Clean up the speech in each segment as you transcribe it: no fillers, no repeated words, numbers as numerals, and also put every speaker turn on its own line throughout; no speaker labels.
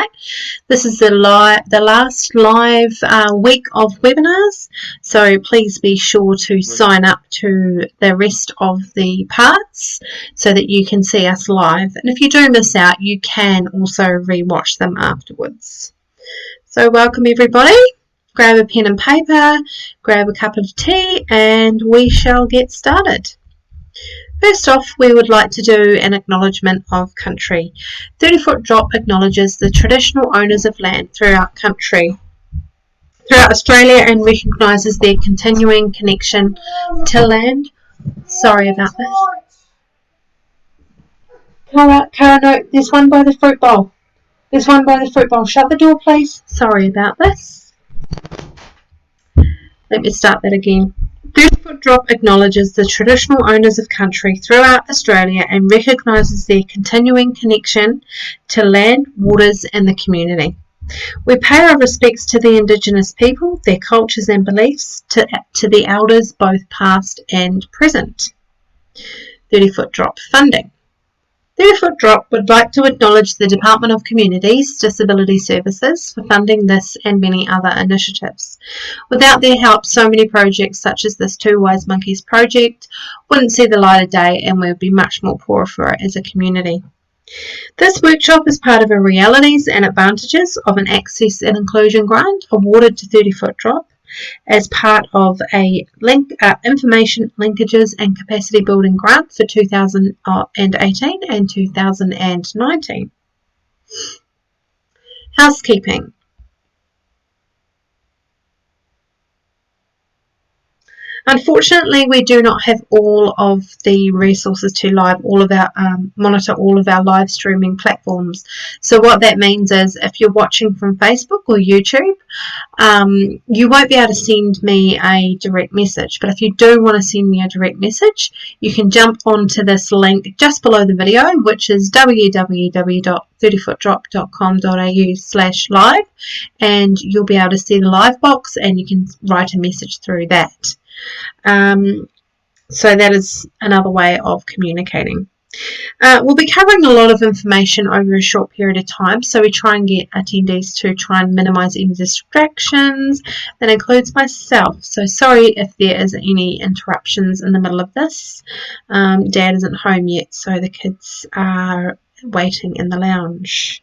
website. This is the last live week of webinars, so please be sure to sign up to the rest of the parts so that you can see us live. And if you do miss out, you can also re-watch them afterwards. So welcome everybody. Grab a pen and paper, grab a cup of tea, and we shall get started. First off, we would like to do an acknowledgement of country. 30-foot drop acknowledges the traditional owners of land throughout Australia, and recognises their continuing connection to land. Sorry about this. Cara, no, there's one by the fruit bowl. There's one by the fruit bowl. Shut the door, please. Sorry about this. Let me start that again. 30-foot drop acknowledges the traditional owners of country throughout Australia and recognises their continuing connection to land, waters and the community. We pay our respects to the Indigenous people, their cultures and beliefs, to the elders both past and present. 30-foot drop funding. 30-foot drop would like to acknowledge the Department of Communities, Disability Services for funding this and many other initiatives. Without their help, so many projects such as this Two Wise Monkeys project wouldn't see the light of day, and we would be much more poorer for it as a community. This workshop is part of a Realities and Advantages of an Access and Inclusion grant awarded to 30-foot drop as part of a Information Linkages and Capacity Building grant for 2018 and 2019. Housekeeping. Unfortunately, we do not have all of the resources to monitor all of our live streaming platforms. So what that means is if you're watching from Facebook or YouTube, you won't be able to send me a direct message. But if you do want to send me a direct message, you can jump onto this link just below the video, which is www.30footdrop.com.au/live, and you'll be able to see the live box and you can write a message through that. So that is another way of communicating. We'll be covering a lot of information over a short period of time, so we try and get attendees to try and minimise any distractions. That includes myself, so sorry if there is any interruptions in the middle of this. Dad isn't home yet, so the kids are waiting in the lounge.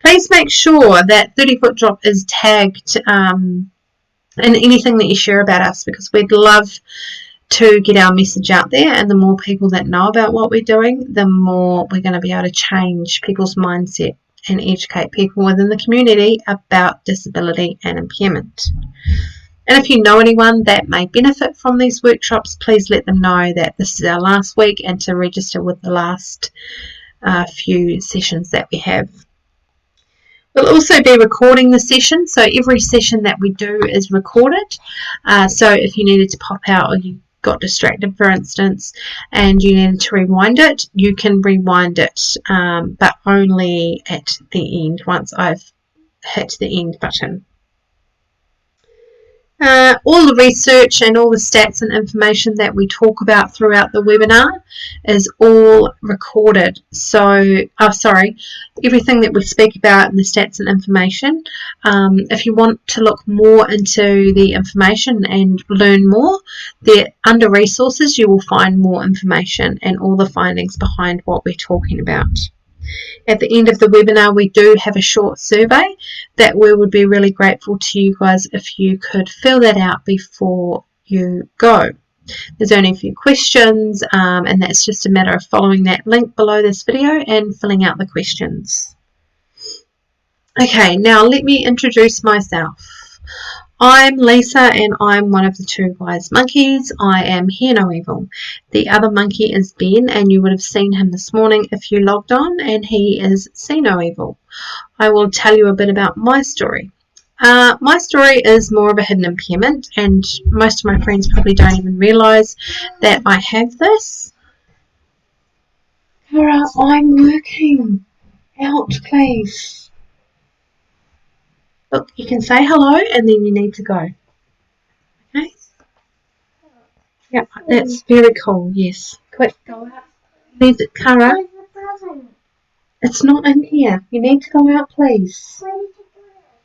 Please make sure that 30-foot drop is tagged and anything that you share about us, because we'd love to get our message out there, and the more people that know about what we're doing, the more we're going to be able to change people's mindset and educate people within the community about disability and impairment. And if you know anyone that may benefit from these workshops, please let them know that this is our last week and to register with the last few sessions that we have. We'll also be recording the session, so every session that we do is recorded. So if you needed to pop out or you got distracted, for instance, and you needed to rewind it, you can rewind it, but only at the end, once I've hit the end button. All the research and all the stats and information that we talk about throughout the webinar is all recorded. So, everything that we speak about in the stats and information, if you want to look more into the information and learn more, under resources you will find more information and all the findings behind what we're talking about. At the end of the webinar, we do have a short survey that we would be really grateful to you guys if you could fill that out before you go. There's only a few questions, and that's just a matter of following that link below this video and filling out the questions. Okay, now let me introduce myself. I'm Lisa and I'm one of the Two Wise Monkeys. I am Hear No Evil. The other monkey is Ben, and you would have seen him this morning if you logged on, and he is See No Evil. I will tell you a bit about my story. My story is more of a hidden impairment, and most of my friends probably don't even realise that I have this. Cara, I'm working. Out, please. Look, you can say hello and then you need to go. Okay? Yeah, that's very cool, yes. Quick, go out. Leave it, Cara. It's not in here. You need to go out, please.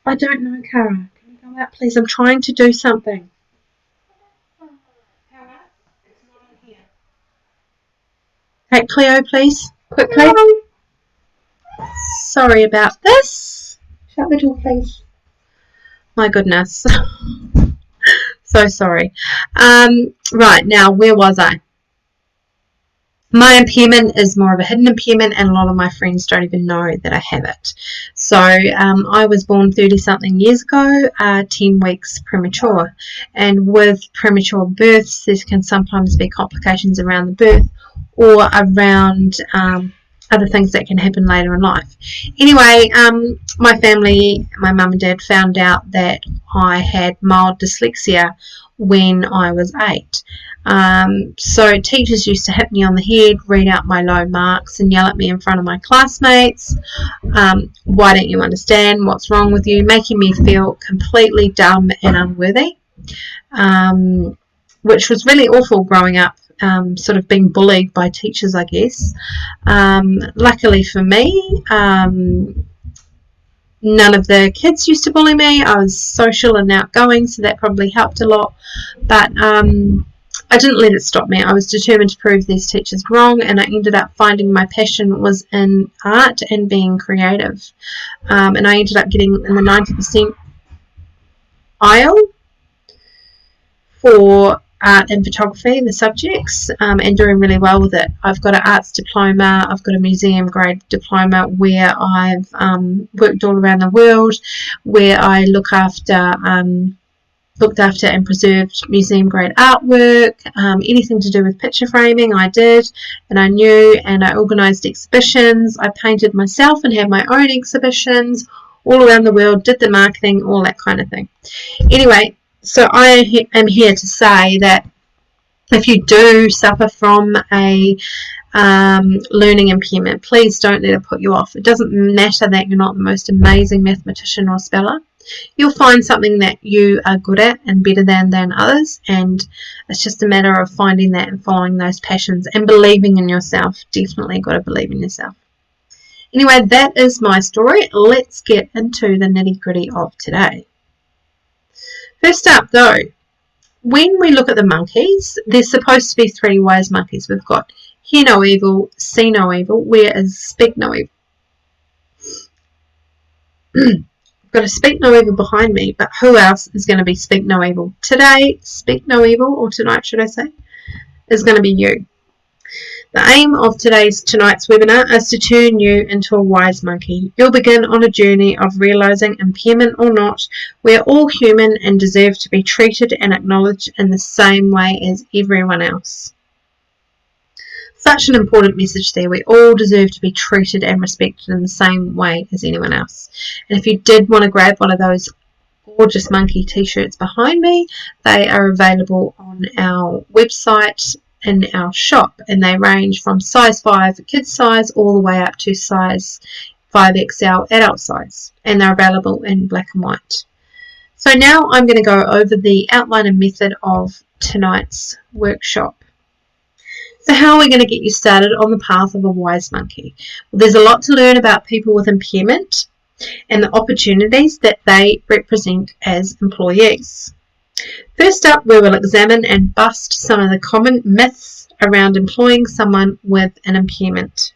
I don't know, Cara. Can you go out, please? I'm trying to do something. Cara, it's not in here. Hey, Cleo, please. Quickly. Sorry about this. Shut the door, please. My goodness. So sorry. Right, now, where was I? My impairment is more of a hidden impairment, and a lot of my friends don't even know that I have it. So I was born 30-something years ago, 10 weeks premature. And with premature births, there can sometimes be complications around the birth or around other things that can happen later in life. Anyway, my family, my mum and dad, found out that I had mild dyslexia when I was 8. So teachers used to hit me on the head, read out my low marks and yell at me in front of my classmates. Why don't you understand? What's wrong with you? Making me feel completely dumb and unworthy, which was really awful growing up, sort of being bullied by teachers, I guess. Luckily for me, none of the kids used to bully me. I was social and outgoing, so that probably helped a lot. But I didn't let it stop me. I was determined to prove these teachers wrong, and I ended up finding my passion was in art and being creative. And I ended up getting in the 90% IEL for art and photography, the subjects, and doing really well with it. I've got an arts diploma, I've got a museum grade diploma where I've worked all around the world, where I looked after and preserved museum grade artwork, anything to do with picture framing I did, and I knew, and I organised exhibitions. I painted myself and had my own exhibitions all around the world, did the marketing, all that kind of thing. Anyway, so I am here to say that if you do suffer from a learning impairment, please don't let it put you off. It doesn't matter that you're not the most amazing mathematician or speller. You'll find something that you are good at and better than others, and it's just a matter of finding that and following those passions and believing in yourself. Definitely got to believe in yourself. Anyway, that is my story. Let's get into the nitty-gritty of today. First up, though, when we look at the monkeys, there's supposed to be 3 wise monkeys. We've got hear no evil, see no evil, whereas speak no evil. I've got a speak no evil behind me, but who else is going to be speak no evil? Today, speak no evil, or tonight should I say, is going to be you. The aim of tonight's webinar is to turn you into a wise monkey. You'll begin on a journey of realising, impairment or not, we're all human and deserve to be treated and acknowledged in the same way as everyone else. Such an important message there. We all deserve to be treated and respected in the same way as anyone else. And if you did want to grab one of those gorgeous monkey t-shirts behind me, they are available on our website in our shop, and they range from size 5 kids size all the way up to size 5XL adult size, and they're available in black and white. So now I'm going to go over the outline and method of tonight's workshop. So how are we going to get you started on the path of a wise monkey? Well, there's a lot to learn about people with impairment and the opportunities that they represent as employees. First up, we will examine and bust some of the common myths around employing someone with an impairment.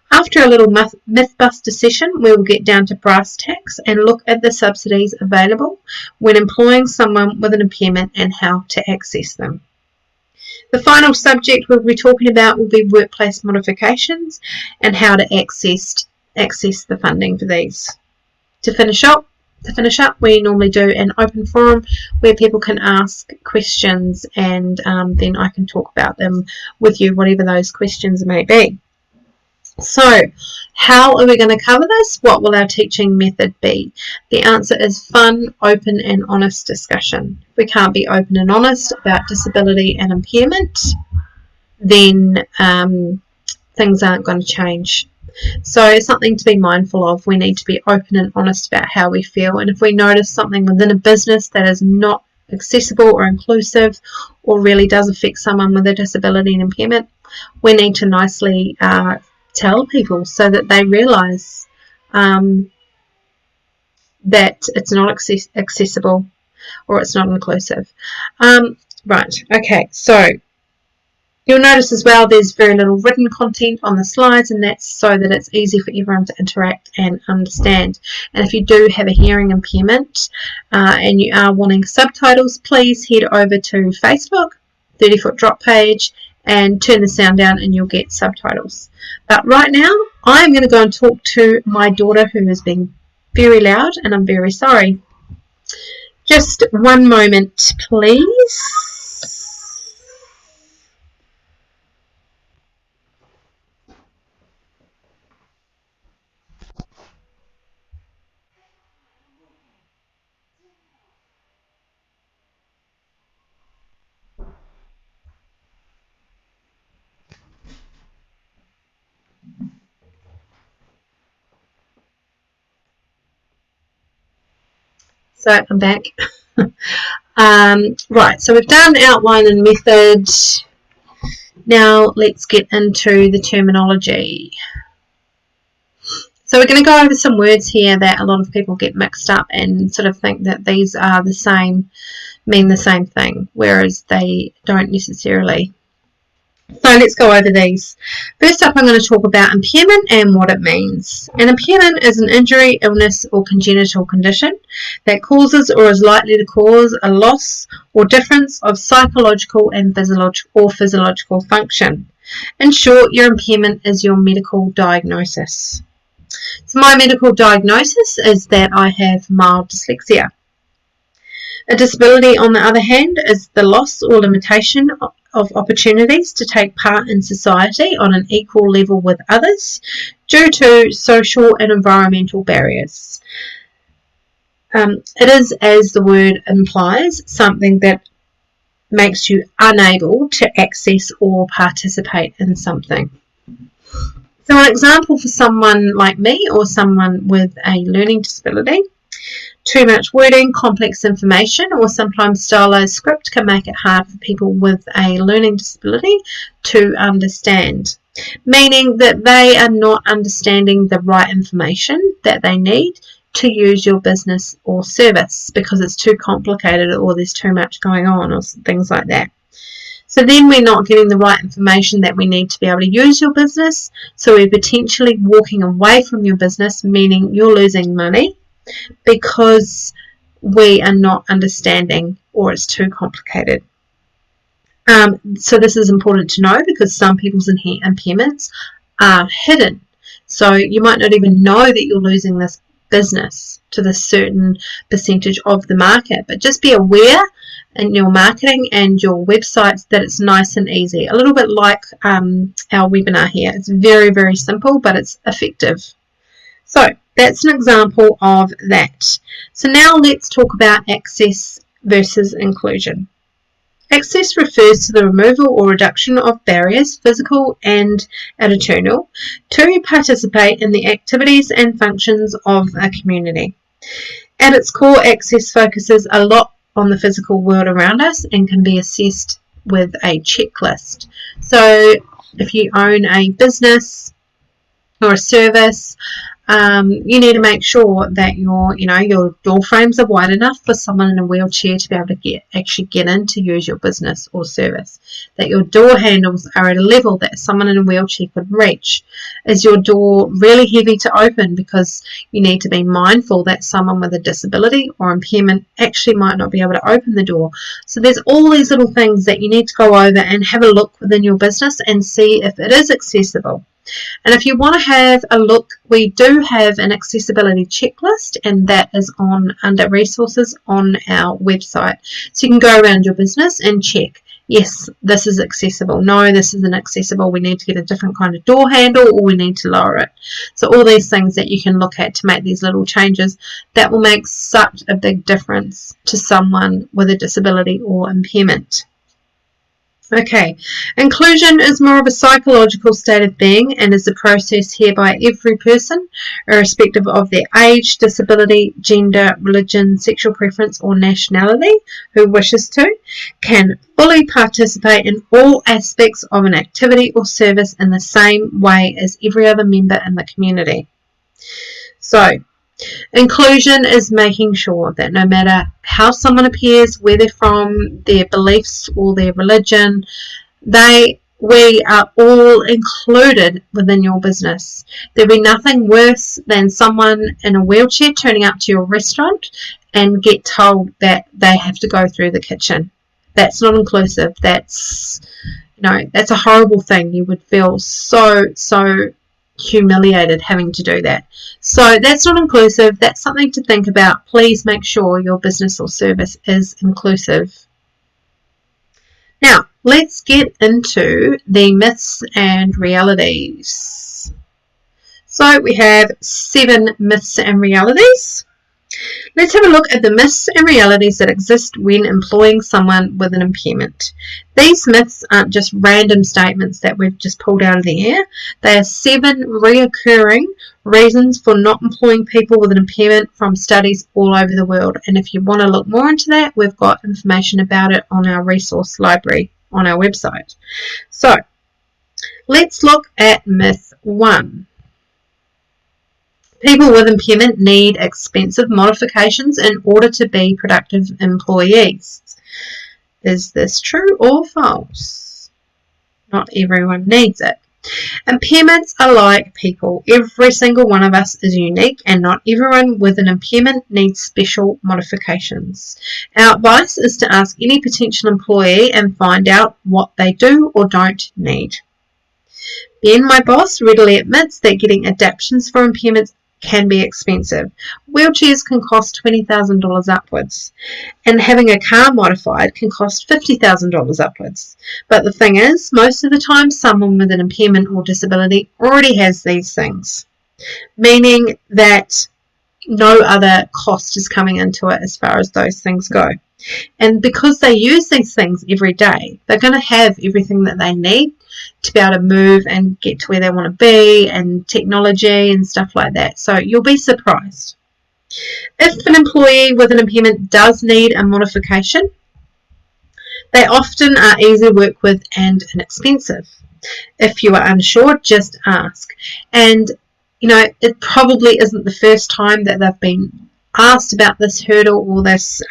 After a little myth-buster session, we will get down to brass tacks and look at the subsidies available when employing someone with an impairment and how to access them. The final subject we'll be talking about will be workplace modifications and how to access the funding for these. To finish up, we normally do an open forum where people can ask questions, and then I can talk about them with you, whatever those questions may be. So, how are we going to cover this? What will our teaching method be? The answer is fun, open and honest discussion. If we can't be open and honest about disability and impairment, then things aren't going to change. So something to be mindful of. We need to be open and honest about how we feel, and if we notice something within a business that is not accessible or inclusive or really does affect someone with a disability and impairment, we need to nicely tell people so that they realise that it's not accessible or it's not inclusive. Right, okay, so you'll notice as well there's very little written content on the slides, and that's so that it's easy for everyone to interact and understand. And if you do have a hearing impairment and you are wanting subtitles, please head over to Facebook, 30-foot drop page, and turn the sound down and you'll get subtitles. But right now I'm going to go and talk to my daughter, who is being very loud, and I'm very sorry. Just one moment, please. So I'm back. Right, so we've done outline and method. Now let's get into the terminology. So we're going to go over some words here that a lot of people get mixed up and sort of think that these are the same, mean the same thing, whereas they don't necessarily. So let's go over these. First up, I'm going to talk about impairment and what it means. An impairment is an injury, illness, or congenital condition that causes or is likely to cause a loss or difference of psychological and physiological function. In short, your impairment is your medical diagnosis. So my medical diagnosis is that I have mild dyslexia. A disability, on the other hand, is the loss or limitation of opportunities to take part in society on an equal level with others due to social and environmental barriers. It is, as the word implies, something that makes you unable to access or participate in something. So an example for someone like me or someone with a learning disability: too much wording, complex information, or sometimes stylized script can make it hard for people with a learning disability to understand, meaning that they are not understanding the right information that they need to use your business or service because it's too complicated or there's too much going on or things like that. So then we're not getting the right information that we need to be able to use your business, so we're potentially walking away from your business, meaning you're losing money because we are not understanding or it's too complicated. So this is important to know because some people's impairments are hidden. So you might not even know that you're losing this business to this certain percentage of the market, but just be aware in your marketing and your websites that it's nice and easy. A little bit like our webinar here. It's very, very simple, but it's effective. So that's an example of that. So now let's talk about access versus inclusion. Access refers to the removal or reduction of barriers, physical and attitudinal, to participate in the activities and functions of a community. At its core, access focuses a lot on the physical world around us and can be assessed with a checklist. So if you own a business or a service, you need to make sure that your door frames are wide enough for someone in a wheelchair to be able to actually get in to use your business or service. That your door handles are at a level that someone in a wheelchair could reach. Is your door really heavy to open because you need to be mindful that someone with a disability or impairment actually might not be able to open the door? So there's all these little things that you need to go over and have a look within your business and see if it is accessible. And if you want to have a look, we do have an accessibility checklist, and that is under resources on our website. So you can go around your business and check, yes, this is accessible. No, this isn't accessible. We need to get a different kind of door handle, or we need to lower it. So all these things that you can look at to make these little changes, that will make such a big difference to someone with a disability or impairment. Okay, inclusion is more of a psychological state of being and is a process whereby every person, irrespective of their age, disability, gender, religion, sexual preference or nationality, who wishes to, can fully participate in all aspects of an activity or service in the same way as every other member in the community. So, inclusion is making sure that no matter how someone appears, where they're from, their beliefs or their religion, we are all included within your business. There'll be nothing worse than someone in a wheelchair turning up to your restaurant and get told that they have to go through the kitchen. That's not inclusive. That's a horrible thing. You would feel so humiliated having to do that. So that's not inclusive. That's something to think about. Please make sure your business or service is inclusive. Now, let's get into the myths and realities. So we have 7 myths and realities. Let's have a look at the myths and realities that exist when employing someone with an impairment. These myths aren't just random statements that we've just pulled out of the air. They are 7 reoccurring reasons for not employing people with an impairment from studies all over the world. And if you want to look more into that, we've got information about it on our resource library on our website. So, let's look at myth 1. People with impairment need expensive modifications in order to be productive employees. Is this true or false? Not everyone needs it. Impairments are like people. Every single one of us is unique and not everyone with an impairment needs special modifications. Our advice is to ask any potential employee and find out what they do or don't need. Ben, my boss, readily admits that getting adaptations for impairments can be expensive. Wheelchairs can cost $20,000 upwards, and having a car modified can cost $50,000 upwards. But the thing is, most of the time someone with an impairment or disability already has these things, meaning that no other cost is coming into it as far as those things go. And because they use these things every day, they're going to have everything that they need to be able to move and get to where they want to be, and technology and stuff like that. So you'll be surprised. If an employee with an impairment does need a modification, they often are easy to work with and inexpensive. If you are unsure, just ask. And it probably isn't the first time that they've been asked about this hurdle or this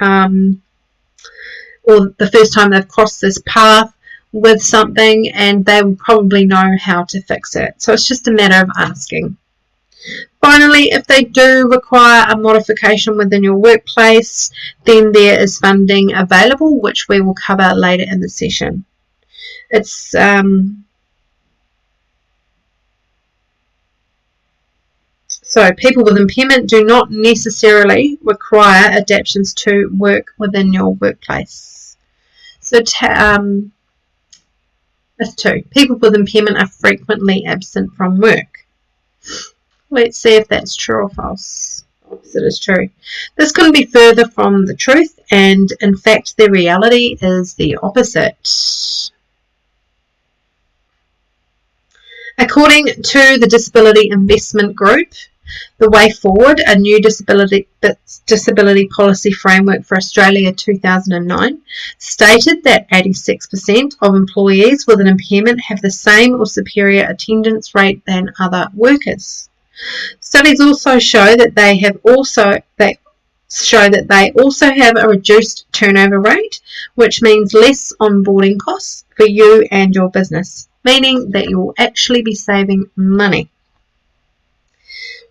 or the first time they've crossed this path with something, and they will probably know how to fix it. So it's just a matter of asking. Finally, if they do require a modification within your workplace, then there is funding available, which we will cover later in the session. It's So people with impairment do not necessarily require adaptations to work within your workplace. So myth 2. People with impairment are frequently absent from work. Let's see if that's true or false. Opposite is true. This couldn't be further from the truth, and in fact the reality is the opposite. According to the Disability Investment Group, the Way Forward, a new disability policy framework for Australia 2009, stated that 86% of employees with an impairment have the same or superior attendance rate than other workers. Studies also show that they also have a reduced turnover rate, which means less onboarding costs for you and your business, meaning that you will actually be saving money.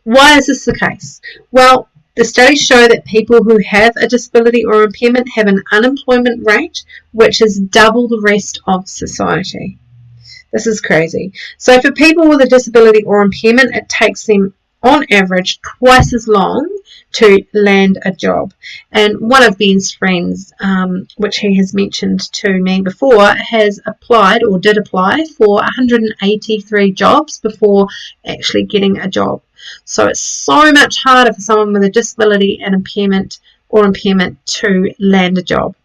Why is this the case? Well, the studies show that people who have a disability or impairment have an unemployment rate which is double the rest of society. This is crazy. So for people with a disability or impairment, it takes them on average twice as long to land a job. And one of Ben's friends, which he has mentioned to me before, has applied or did apply for 183 jobs before actually getting a job. So it's so much harder for someone with a disability and impairment to land a job.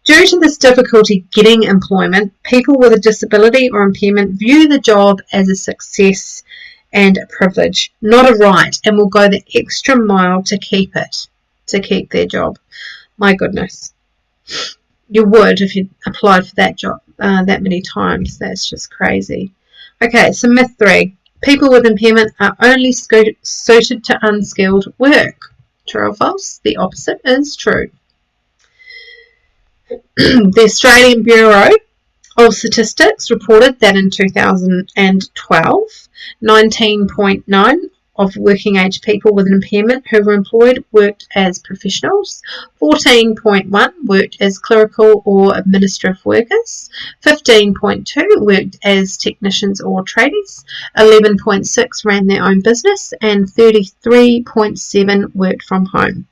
Due to this difficulty getting employment, people with a disability or impairment view the job as a success and a privilege, not a right, and will go the extra mile to keep their job. My goodness. You would if you applied for that job that many times. That's just crazy. Okay, so myth 3. People with impairment are only suited to unskilled work. True or false? The opposite is true. The Australian Bureau of Statistics reported that in 2012, 19.9% of working age people with an impairment who were employed worked as professionals, 14.1% worked as clerical or administrative workers, 15.2% worked as technicians or tradies, 11.6% ran their own business, and 33.7% worked from home.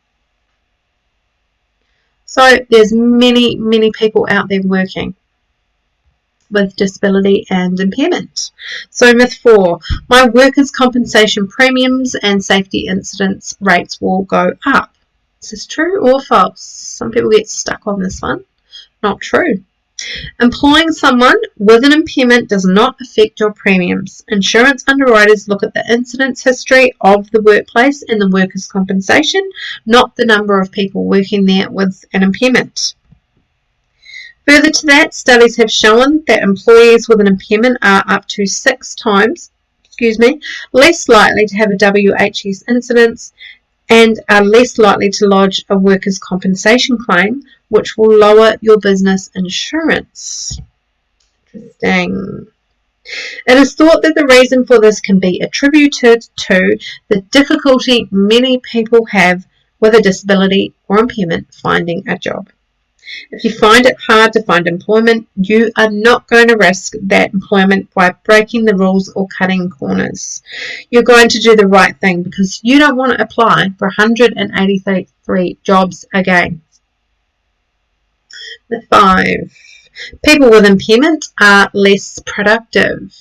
So there's many people out there working with disability and impairment. So myth 4, my workers' compensation premiums and safety incidents rates will go up. Is this true or false? Some people get stuck on this one. Not true. Employing someone with an impairment does not affect your premiums. Insurance underwriters look at the incidence history of the workplace and the workers' compensation, not the number of people working there with an impairment. Further to that, studies have shown that employees with an impairment are up to 6 times less likely to have a WHS incidence and are less likely to lodge a workers' compensation claim, which will lower your business insurance. Interesting. It is thought that the reason for this can be attributed to the difficulty many people have with a disability or impairment finding a job. If you find it hard to find employment, you are not going to risk that employment by breaking the rules or cutting corners. You're going to do the right thing because you don't want to apply for 183 jobs again. The 5. People with impairment are less productive.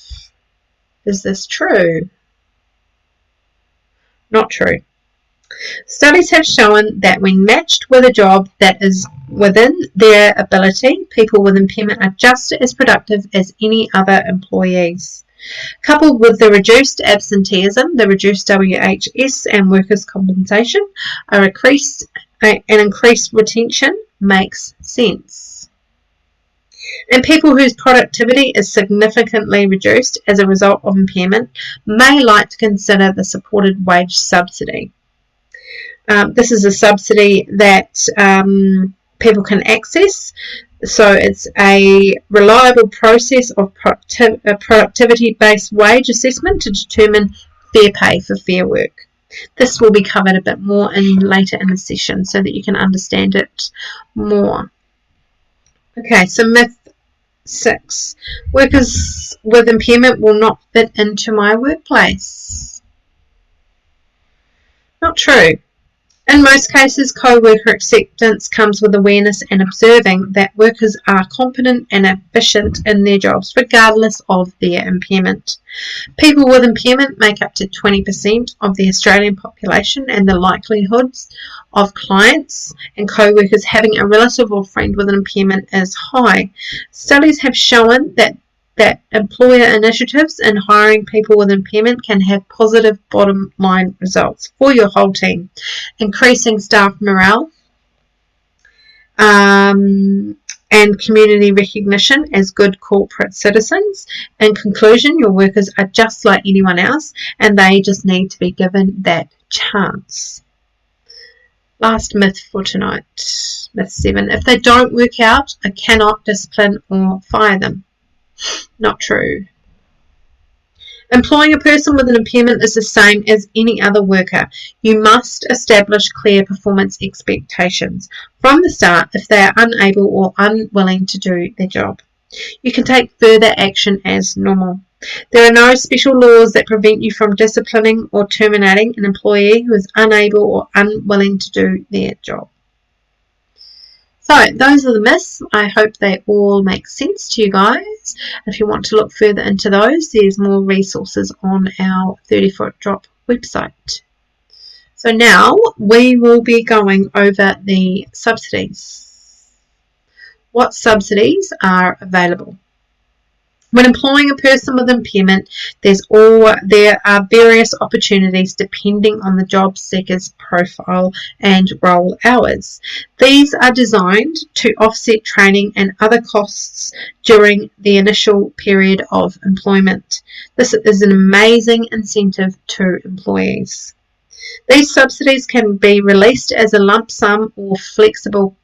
Is this true? Not true. Studies have shown that when matched with a job that is within their ability, people with impairment are just as productive as any other employees. Coupled with the reduced absenteeism, the reduced WHS and workers' compensation, an increased retention makes sense. And people whose productivity is significantly reduced as a result of impairment may like to consider the supported wage subsidy. This is a subsidy that people can access. So it's a reliable process of productivity-based wage assessment to determine fair pay for fair work. This will be covered a bit more later in the session so that you can understand it more. Okay, so myth 6. Workers with impairment will not fit into my workplace. Not true. In most cases, co-worker acceptance comes with awareness and observing that workers are competent and efficient in their jobs, regardless of their impairment. People with impairment make up to 20% of the Australian population, and the likelihoods of clients and co-workers having a relative or friend with an impairment is high. Studies have shown that employer initiatives in hiring people with impairment can have positive bottom line results for your whole team, increasing staff morale and community recognition as good corporate citizens. In conclusion, your workers are just like anyone else and they just need to be given that chance. Last myth for tonight, myth 7. If they don't work out, I cannot discipline or fire them. Not true. Employing a person with an impairment is the same as any other worker. You must establish clear performance expectations from the start if they are unable or unwilling to do their job. You can take further action as normal. There are no special laws that prevent you from disciplining or terminating an employee who is unable or unwilling to do their job. So those are the myths. I hope they all make sense to you guys. If you want to look further into those, there's more resources on our 30-foot drop website. So now we will be going over the subsidies. what subsidies are available. When employing a person with impairment, there are various opportunities depending on the job seeker's profile and role hours. These are designed to offset training and other costs during the initial period of employment. This is an amazing incentive to employees. These subsidies can be released as a lump sum or flexible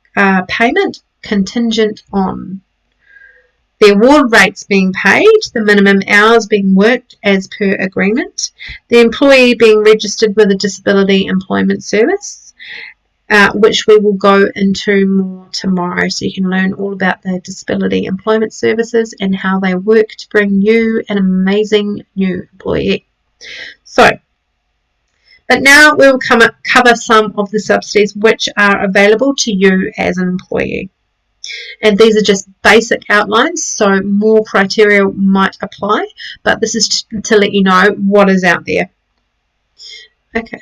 payment contingent on the award rates being paid, the minimum hours being worked as per agreement, the employee being registered with a disability employment service, which we will go into more tomorrow, so you can learn all about the disability employment services and how they work to bring you an amazing new employee. But now we'll cover some of the subsidies which are available to you as an employee. And these are just basic outlines, so more criteria might apply, but this is to let you know what is out there. Okay.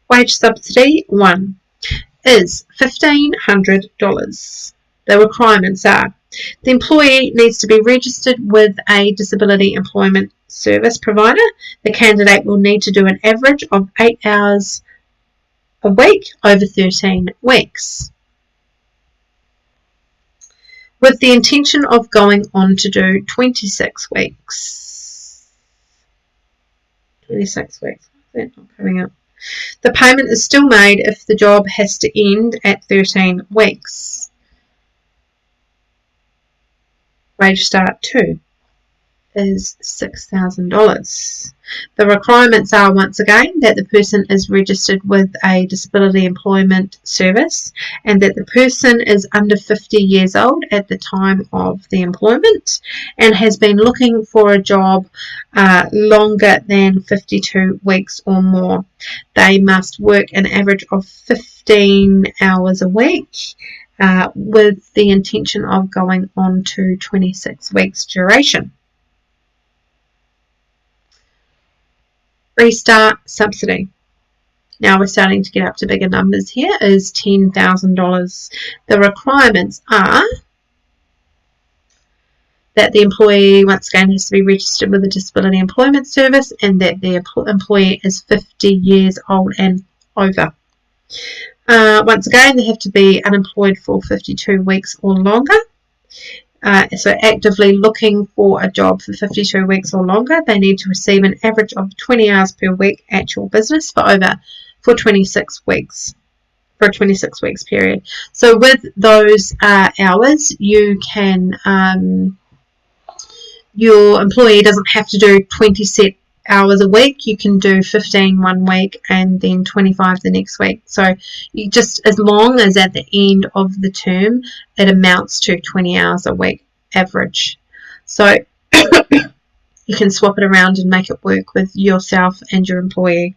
Wage subsidy 1 is $1,500. The requirements are: the employee needs to be registered with a disability employment service provider. The candidate will need to do an average of 8 hours a week over 13 weeks. With the intention of going on to do 26 weeks. 26 weeks. That's not coming up. The payment is still made if the job has to end at 13 weeks. Wage start 2 is $6,000. The requirements are, once again, that the person is registered with a disability employment service and that the person is under 50 years old at the time of the employment and has been looking for a job longer than 52 weeks or more. They must work an average of 15 hours a week with the intention of going on to 26 weeks duration. Restart subsidy. Now we're starting to get up to bigger numbers here, is $10,000. The requirements are that the employee, once again, has to be registered with a disability employment service and that the employee is 50 years old and over. Once again, they have to be unemployed for 52 weeks or longer. So actively looking for a job for 52 weeks or longer, they need to receive an average of 20 hours per week actual business for 26 weeks, for a 26 weeks period. So with those hours, you can your employee doesn't have to do 20 set hours a week. You can do 15 one week and then 25 the next week. So you just, as long as at the end of the term it amounts to 20 hours a week average. So you can swap it around and make it work with yourself and your employee.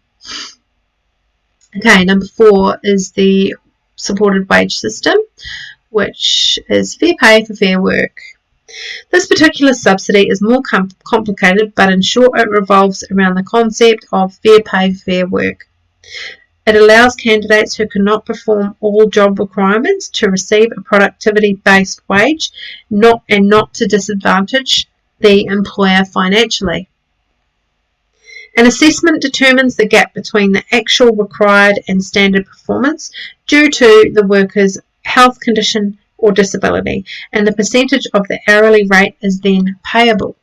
Okay, number 4 is the supported wage system, which is fair pay for fair work. This particular subsidy is more complicated, but in short it revolves around the concept of fair pay for fair work. It allows candidates who cannot perform all job requirements to receive a productivity-based wage, not to disadvantage the employer financially. An assessment determines the gap between the actual required and standard performance due to the worker's health condition or disability, and the percentage of the hourly rate is then payable.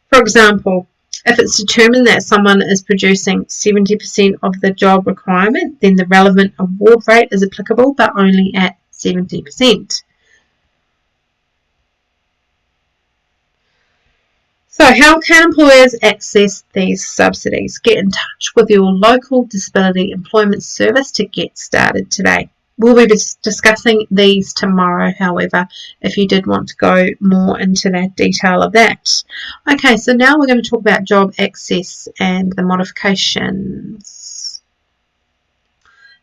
For example, if it's determined that someone is producing 70% of the job requirement, then the relevant award rate is applicable, but only at 70%. So how can employers access these subsidies? Get in touch with your local disability employment service to get started today. We'll be discussing these tomorrow, however, if you did want to go more into that detail of that. Okay, so now we're going to talk about job access and the modifications.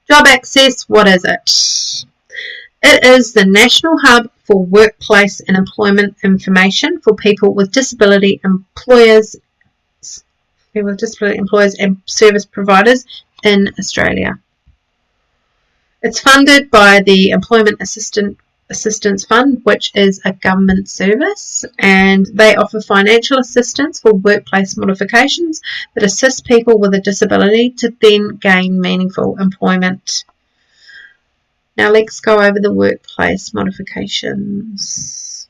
Job access, what is it? It is the national hub for workplace and employment information for people with disability. Employers people with disability employers and service providers in Australia. It's funded by the Employment Assistance Fund, which is a government service, and they offer financial assistance for workplace modifications that assist people with a disability to then gain meaningful employment. Now let's go over the workplace modifications.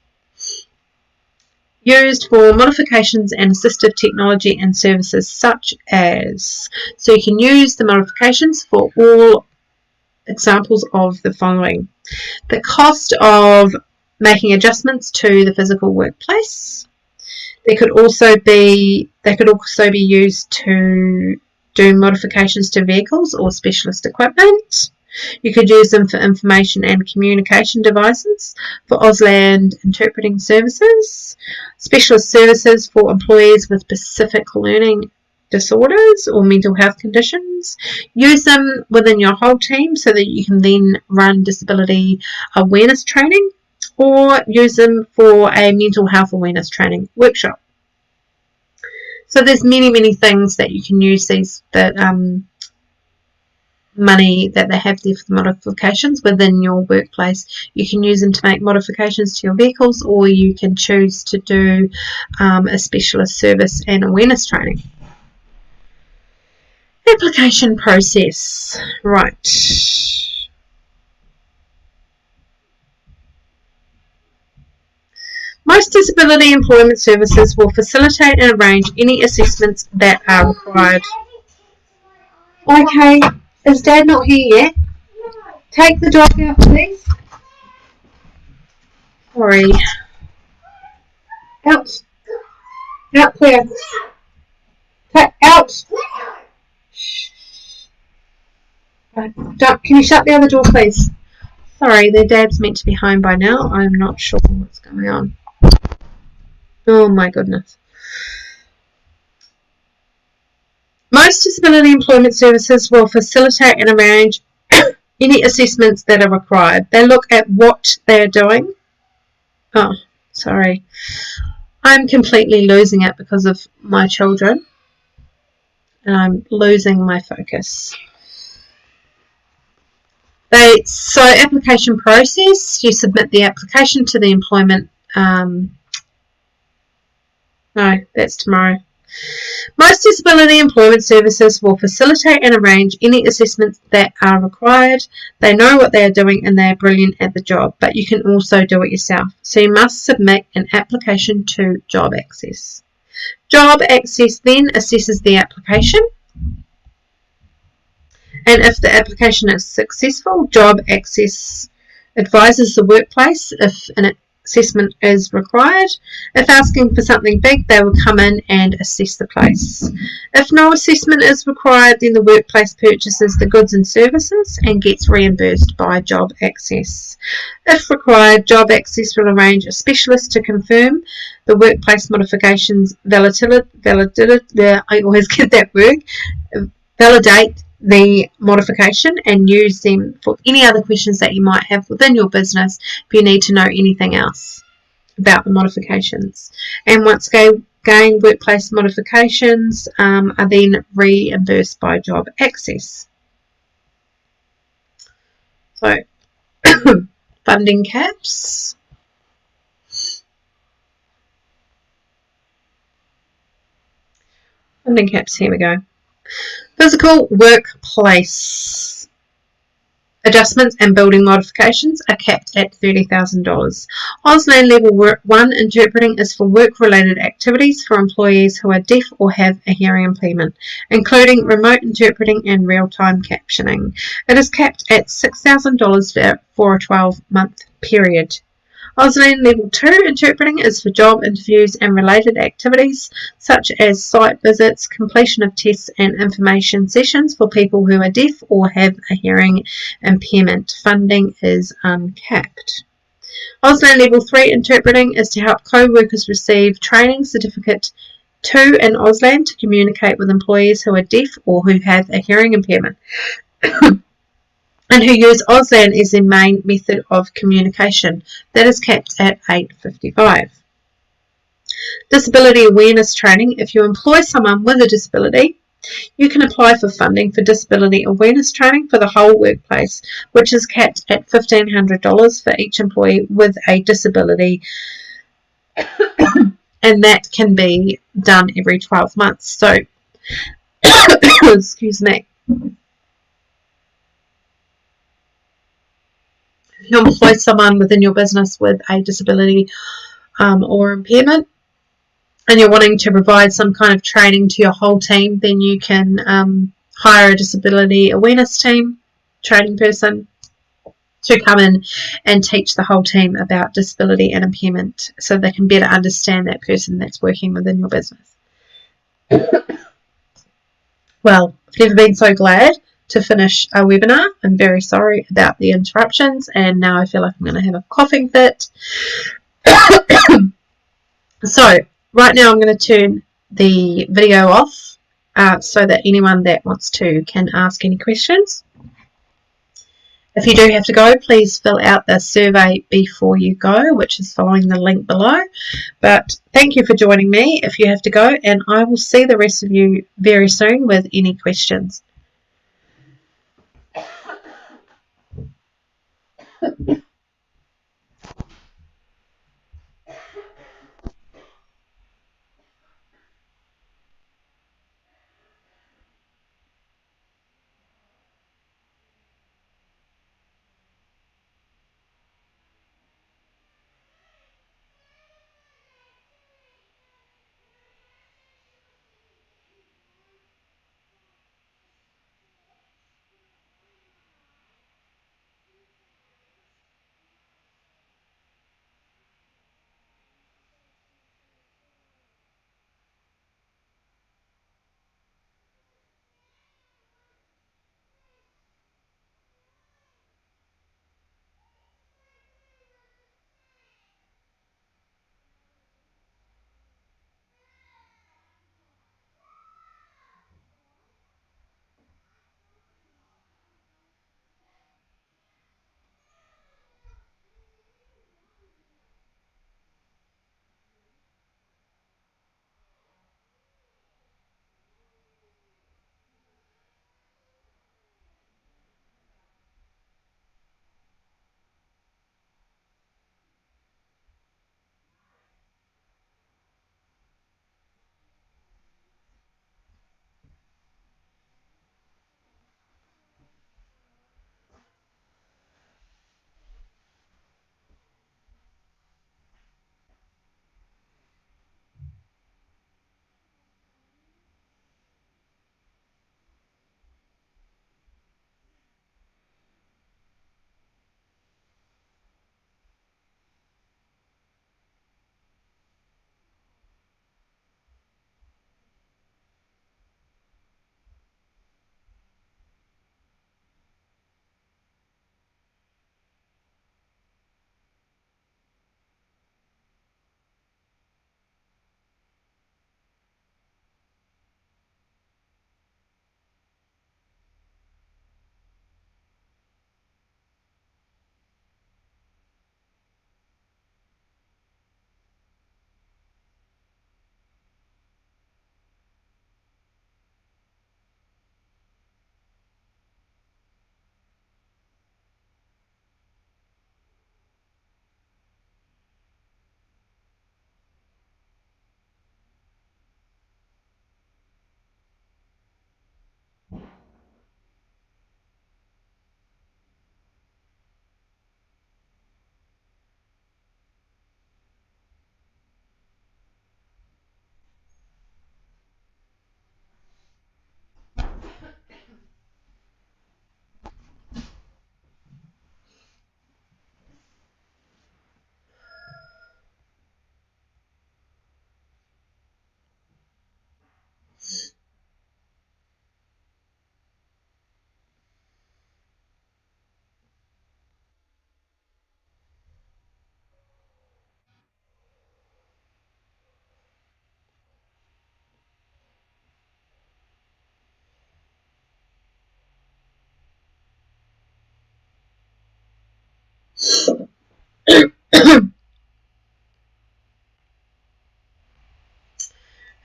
Used for modifications and assistive technology and services such as, so you can use the modifications for all examples of the following: the cost of making adjustments to the physical workplace. They could also be used to do modifications to vehicles or specialist equipment. You could use them for information and communication devices, for Auslan interpreting services, specialist services for employees with specific learning disorders or mental health conditions. Use them within your whole team so that you can then run disability awareness training, or use them for a mental health awareness training workshop. So there's many things that you can use money that they have there for the modifications within your workplace. You can use them to make modifications to your vehicles, or you can choose to do a specialist service and awareness training. Application process. Right. Most disability employment services will facilitate and arrange any assessments that are required. Okay, is Dad not here yet? Take the dog out, please. Sorry. Out. Out, Claire. Out. Can you shut the other door, please? Sorry, their dad's meant to be home by now. I'm not sure what's going on. Oh my goodness. Most disability employment services will facilitate and arrange any assessments that are required. They look at what they're doing. Oh, sorry. I'm completely losing it because of my children. And I'm losing my focus. So application process, you submit the application to the employment, no, that's tomorrow. Most disability employment services will facilitate and arrange any assessments that are required. They know what they are doing and they are brilliant at the job, but you can also do it yourself. So you must submit an application to Job Access. Job Access then assesses the application. And if the application is successful, Job Access advises the workplace if an assessment is required. If asking for something big, they will come in and assess the place. If no assessment is required, then the workplace purchases the goods and services and gets reimbursed by Job Access. If required, Job Access will arrange a specialist to confirm the workplace modifications validate the modification and use them for any other questions that you might have within your business if you need to know anything else about the modifications. And once again, workplace modifications are then reimbursed by Job Access. So, funding caps. Funding caps, here we go. Physical workplace adjustments and building modifications are capped at $30,000. Auslan Level 1 interpreting is for work-related activities for employees who are deaf or have a hearing impairment, including remote interpreting and real-time captioning. It is capped at $6,000 for a 12-month period. Auslan Level 2 interpreting is for job interviews and related activities such as site visits, completion of tests and information sessions for people who are deaf or have a hearing impairment. Funding is uncapped. Auslan Level 3 interpreting is to help co-workers receive training certificate 2 in Auslan to communicate with employees who are deaf or who have a hearing impairment. And who use Auslan as their main method of communication. That is capped at $855. Disability awareness training. If you employ someone with a disability, you can apply for funding for disability awareness training for the whole workplace, which is capped at $1,500 for each employee with a disability, and that can be done every 12 months. So, excuse me. If you employ someone within your business with a disability or impairment, and you're wanting to provide some kind of training to your whole team, then you can hire a disability awareness team, training person, to come in and teach the whole team about disability and impairment so they can better understand that person that's working within your business. Well, I've never been so glad to finish a webinar. I'm very sorry about the interruptions, and now I feel like I'm going to have a coughing fit. So right now I'm going to turn the video off so that anyone that wants to can ask any questions. If you do have to go, please fill out the survey before you go, which is following the link below. But thank you for joining me if you have to go, and I will see the rest of you very soon with any questions.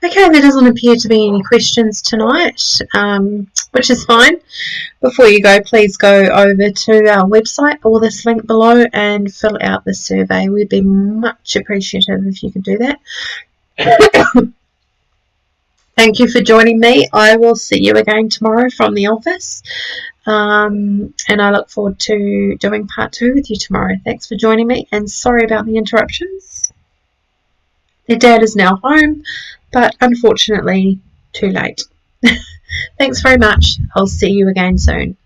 Okay, there doesn't appear to be any questions tonight, which is fine. Before you go, please go over to our website or this link below and fill out the survey. We'd be much appreciative if you could do that. Thank you for joining me. I will see you again tomorrow from the office. And I look forward to doing part 2 with you tomorrow. Thanks for joining me, and sorry about the interruptions. Their dad is now home, but unfortunately too late. Thanks very much. I'll see you again soon.